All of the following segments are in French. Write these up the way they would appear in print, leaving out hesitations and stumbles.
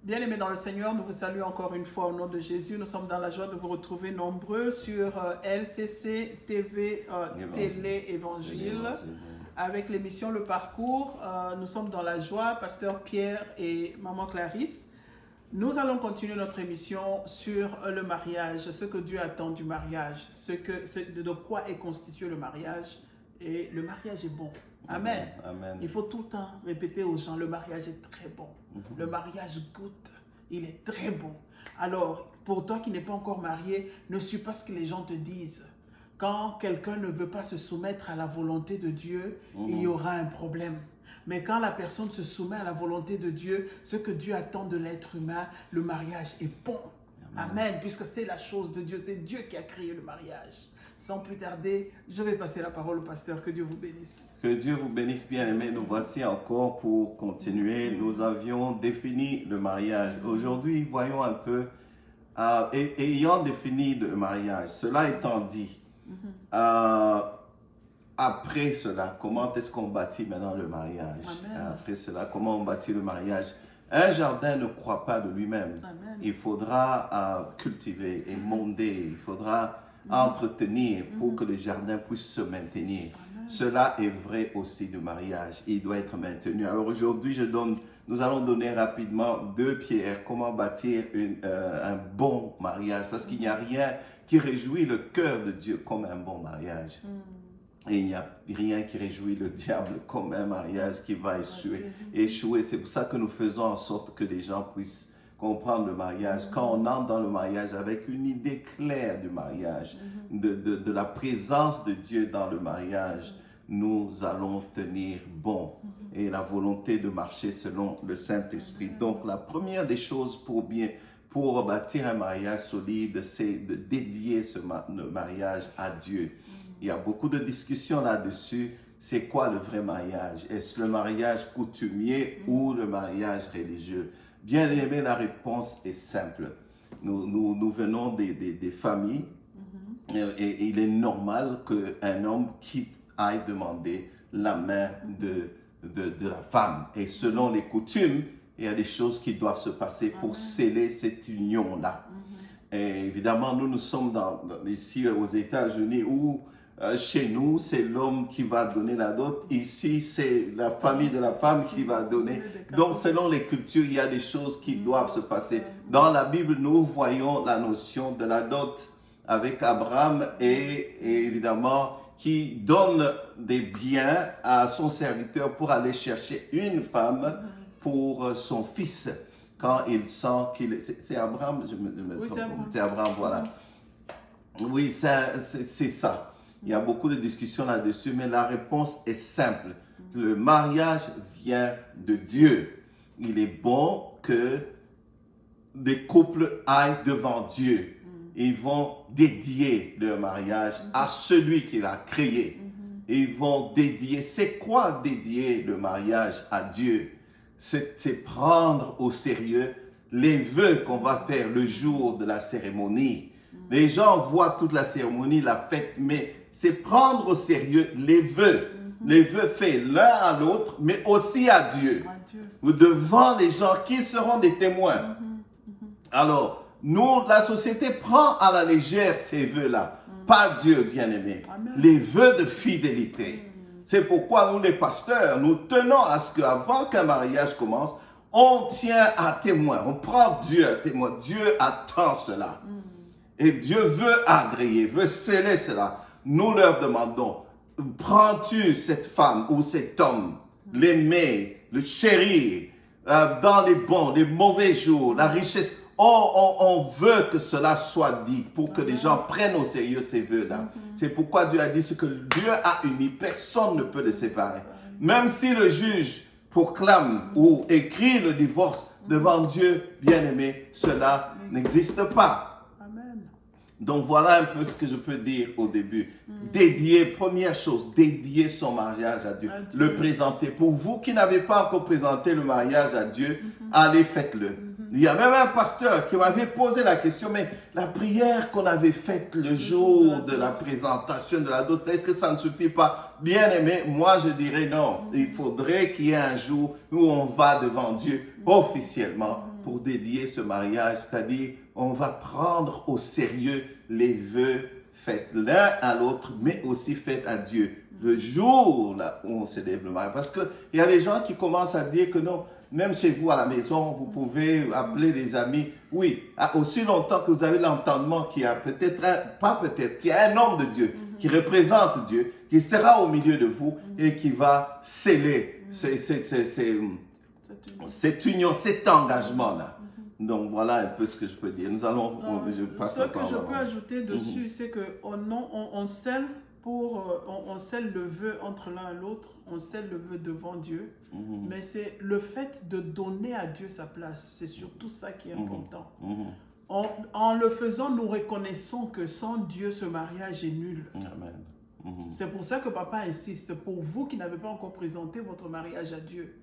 Bien-aimés dans le Seigneur, nous vous saluons encore une fois au nom de Jésus. Nous sommes dans la joie de vous retrouver nombreux sur LCC TV Télé Évangile avec l'émission Le Parcours. Nous sommes dans la joie, Pasteur Pierre et Maman Clarisse. Nous allons continuer notre émission sur le mariage, ce que Dieu attend du mariage, de quoi est constitué le mariage. Et le mariage est bon. Amen. Amen. Il faut tout le temps répéter aux gens, le mariage est très bon. Le mariage goûte, il est très bon. Alors, pour toi qui n'es pas encore marié, ne suis pas ce que les gens te disent. Quand quelqu'un ne veut pas se soumettre à la volonté de Dieu, il y aura un problème. Mais quand la personne se soumet à la volonté de Dieu, ce que Dieu attend de l'être humain, le mariage est bon. Amen. Puisque c'est la chose de Dieu, c'est Dieu qui a créé le mariage. Sans plus tarder, je vais passer la parole au pasteur. Que Dieu vous bénisse. Que Dieu vous bénisse, bien-aimés. Nous voici encore pour continuer. Nous avions défini le mariage. Aujourd'hui, voyons un peu, ayant défini le mariage, cela étant dit, après cela, comment est-ce qu'on bâtit maintenant le mariage? Amen. Après cela, comment on bâtit le mariage? Un jardin ne croît pas de lui-même. Il faudra cultiver et monder. Il faudra entretenir pour que le jardin puisse se maintenir. Amen. Cela est vrai aussi du mariage. Il doit être maintenu. Alors aujourd'hui, nous allons donner rapidement 2 pierres. Comment bâtir un bon mariage? Parce qu'il n'y a rien qui réjouit le cœur de Dieu comme un bon mariage. Et il n'y a rien qui réjouit le diable comme un mariage qui va échouer. C'est pour ça que nous faisons en sorte que les gens puissent comprendre le mariage. Quand on entre dans le mariage avec une idée claire du mariage, de la présence de Dieu dans le mariage, nous allons tenir bon. Et la volonté de marcher selon le Saint-Esprit. Donc la première des choses pour bâtir un mariage solide, c'est de dédier le mariage à Dieu. Il y a beaucoup de discussions là-dessus. C'est quoi le vrai mariage? Est-ce le mariage coutumier ou le mariage religieux? Bien aimé, la réponse est simple. Nous venons des familles et il est normal qu'un homme aille demander la main de la femme. Et selon les coutumes, il y a des choses qui doivent se passer pour sceller cette union-là. Et évidemment, nous sommes ici aux États-Unis où chez nous, c'est l'homme qui va donner la dot. Ici, c'est la famille de la femme qui va donner. Donc, selon les cultures, il y a des choses qui doivent se passer. Dans la Bible, nous voyons la notion de la dot avec Abraham et évidemment, qui donne des biens à son serviteur pour aller chercher une femme pour son fils. Quand il sent qu'il est... C'est Abraham, Oui, c'est Abraham. C'est Abraham, voilà. Oui, c'est ça. Il y a beaucoup de discussions là-dessus, mais la réponse est simple. Le mariage vient de Dieu. Il est bon que des couples aillent devant Dieu. Ils vont dédier leur mariage à celui qui l'a créé. Ils vont dédier. C'est quoi dédier le mariage à Dieu? C'est prendre au sérieux les vœux qu'on va faire le jour de la cérémonie. Les gens voient toute la cérémonie, la fête, mais c'est prendre au sérieux les vœux. Les vœux faits l'un à l'autre, mais aussi à Dieu. Ou devant les gens qui seront des témoins. Alors, nous, la société prend à la légère ces vœux-là. Pas Dieu, bien-aimé. Les vœux de fidélité. C'est pourquoi nous, les pasteurs, nous tenons à ce qu'avant qu'un mariage commence, on tient à témoin. On prend Dieu à témoin. Dieu attend cela. Et Dieu veut agréer, veut sceller cela. Nous leur demandons, prends-tu cette femme ou cet homme, l'aimer, le chérir, dans les bons, les mauvais jours, la richesse. On veut que cela soit dit pour que les gens prennent au sérieux ces vœux-là. C'est pourquoi Dieu a dit ce que Dieu a uni, personne ne peut les séparer. Même si le juge proclame ou écrit le divorce devant Dieu, bien-aimé, cela n'existe pas. Donc voilà un peu ce que je peux dire au début. Dédier, première chose, dédier son mariage à Dieu. Le présenter. Pour vous qui n'avez pas encore présenté le mariage à Dieu, allez, faites-le. Il y a même un pasteur qui m'avait posé la question, mais la prière qu'on avait faite le jour de la présentation de la dot, est-ce que ça ne suffit pas? Bien aimé, moi je dirais non. Il faudrait qu'il y ait un jour où on va devant Dieu officiellement pour dédier ce mariage, c'est-à-dire on va prendre au sérieux les vœux faits l'un à l'autre, mais aussi faits à Dieu. Le jour là, où on célèbre le mariage. Parce qu'il y a des gens qui commencent à dire que non, même chez vous à la maison, vous pouvez appeler les amis. Oui, aussi longtemps que vous avez l'entendement qu'il y a qu'il y a un homme de Dieu qui représente Dieu, qui sera au milieu de vous et qui va sceller cette union, cet engagement-là. Donc voilà un peu ce que je peux dire. Nous allons, je passe ce que je peux ajouter dessus, c'est qu'on scelle on scelle le vœu entre l'un et l'autre, on scelle le vœu devant Dieu, mais c'est le fait de donner à Dieu sa place, c'est surtout ça qui est important. En le faisant, nous reconnaissons que sans Dieu, ce mariage est nul. Amen. C'est pour ça que papa insiste, pour vous qui n'avez pas encore présenté votre mariage à Dieu,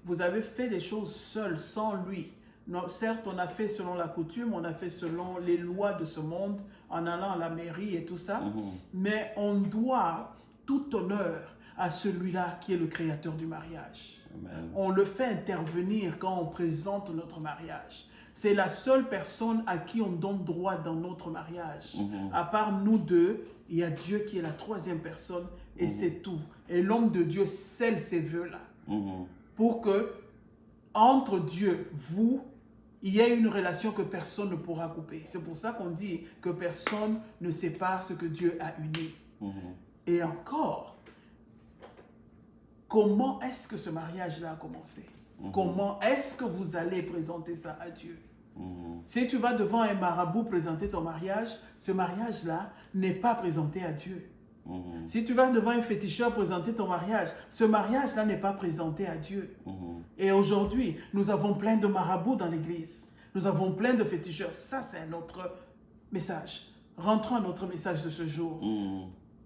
vous avez fait les choses seuls, sans lui. Non, certes, on a fait selon la coutume, on a fait selon les lois de ce monde, en allant à la mairie et tout ça, mais on doit tout honneur à celui-là qui est le créateur du mariage. Amen. On le fait intervenir quand on présente notre mariage. C'est la seule personne à qui on donne droit dans notre mariage. À part nous deux, il y a Dieu qui est la troisième personne et c'est tout. Et l'homme de Dieu scelle ces vœux-là pour que, entre Dieu, vous, il y a une relation que personne ne pourra couper. C'est pour ça qu'on dit que personne ne sépare ce que Dieu a uni. Et encore, comment est-ce que ce mariage-là a commencé? Comment est-ce que vous allez présenter ça à Dieu? Si tu vas devant un marabout présenter ton mariage, ce mariage-là n'est pas présenté à Dieu. Si tu vas devant un féticheur présenter ton mariage, ce mariage-là n'est pas présenté à Dieu. Et aujourd'hui, nous avons plein de marabouts dans l'église. Nous avons plein de féticheurs. Ça, c'est un autre message. Rentrons à notre message de ce jour.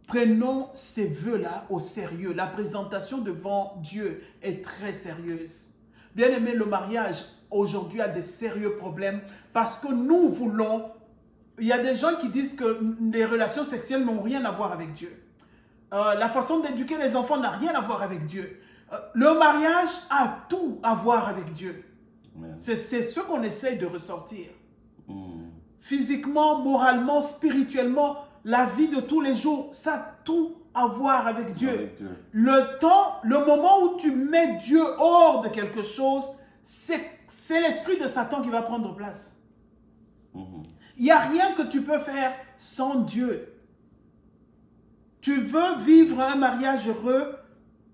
Prenons ces vœux-là au sérieux. La présentation devant Dieu est très sérieuse. Bien aimé, le mariage aujourd'hui a des sérieux problèmes parce que nous voulons... Il y a des gens qui disent que les relations sexuelles n'ont rien à voir avec Dieu. La façon d'éduquer les enfants n'a rien à voir avec Dieu. Le mariage a tout à voir avec Dieu. C'est ce qu'on essaye de ressortir. Physiquement, moralement, spirituellement, la vie de tous les jours, ça a tout à voir avec Dieu. Le moment où tu mets Dieu hors de quelque chose, c'est l'esprit de Satan qui va prendre place. Il n'y a rien que tu peux faire sans Dieu. Tu veux vivre un mariage heureux,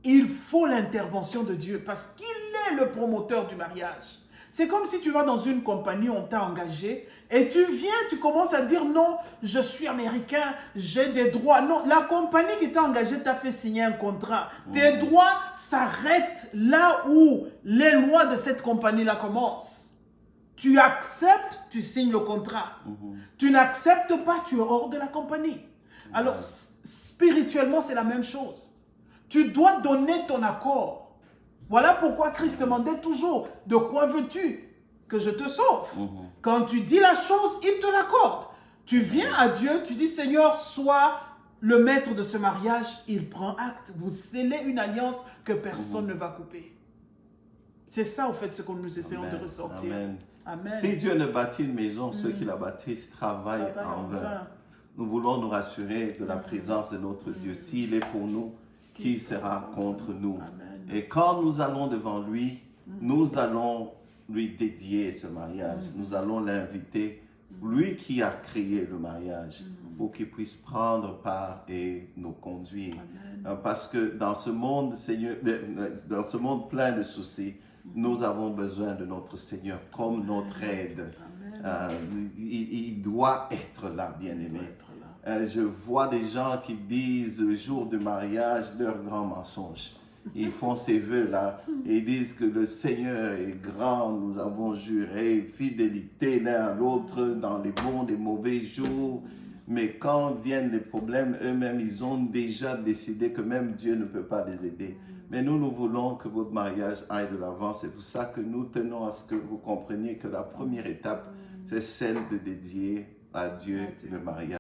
il faut l'intervention de Dieu parce qu'il est le promoteur du mariage. C'est comme si tu vas dans une compagnie, on t'a engagé et tu viens, tu commences à dire non, je suis américain, j'ai des droits. Non, la compagnie qui t'a engagé t'a fait signer un contrat. Tes droits s'arrêtent là où les lois de cette compagnie-là commencent. Tu acceptes, tu signes le contrat. Tu n'acceptes pas, tu es hors de la compagnie. Alors, spirituellement, c'est la même chose. Tu dois donner ton accord. Voilà pourquoi Christ demandait toujours, de quoi veux-tu que je te sauve? Quand tu dis la chose, il te l'accorde. Tu viens à Dieu, tu dis, Seigneur, sois le maître de ce mariage. Il prend acte. Vous scellez une alliance que personne ne va couper. C'est ça, en fait, ce que nous essayons de ressortir. Amen. Amen. Si Dieu ne bâtit une maison, ceux qui la bâtissent travaillent en vain. Nous voulons nous rassurer de la présence de notre Dieu. S'il est pour nous, qui sera contre nous? Amen. Et quand nous allons devant lui, nous allons lui dédier ce mariage. Nous allons l'inviter, lui qui a créé le mariage, pour qu'il puisse prendre part et nous conduire. Parce que dans ce monde, Seigneur, dans ce monde plein de soucis, nous avons besoin de notre Seigneur comme notre aide. Il doit être là, bien-aimé. Je vois des gens qui disent le jour du mariage leur grand mensonge. Ils font ces vœux-là et ils disent que le Seigneur est grand, nous avons juré fidélité l'un à l'autre dans les bons et mauvais jours. Mais quand viennent les problèmes, eux-mêmes, ils ont déjà décidé que même Dieu ne peut pas les aider. Mais nous voulons que votre mariage aille de l'avant. C'est pour ça que nous tenons à ce que vous compreniez que la première étape, c'est celle de dédier à Dieu le mariage.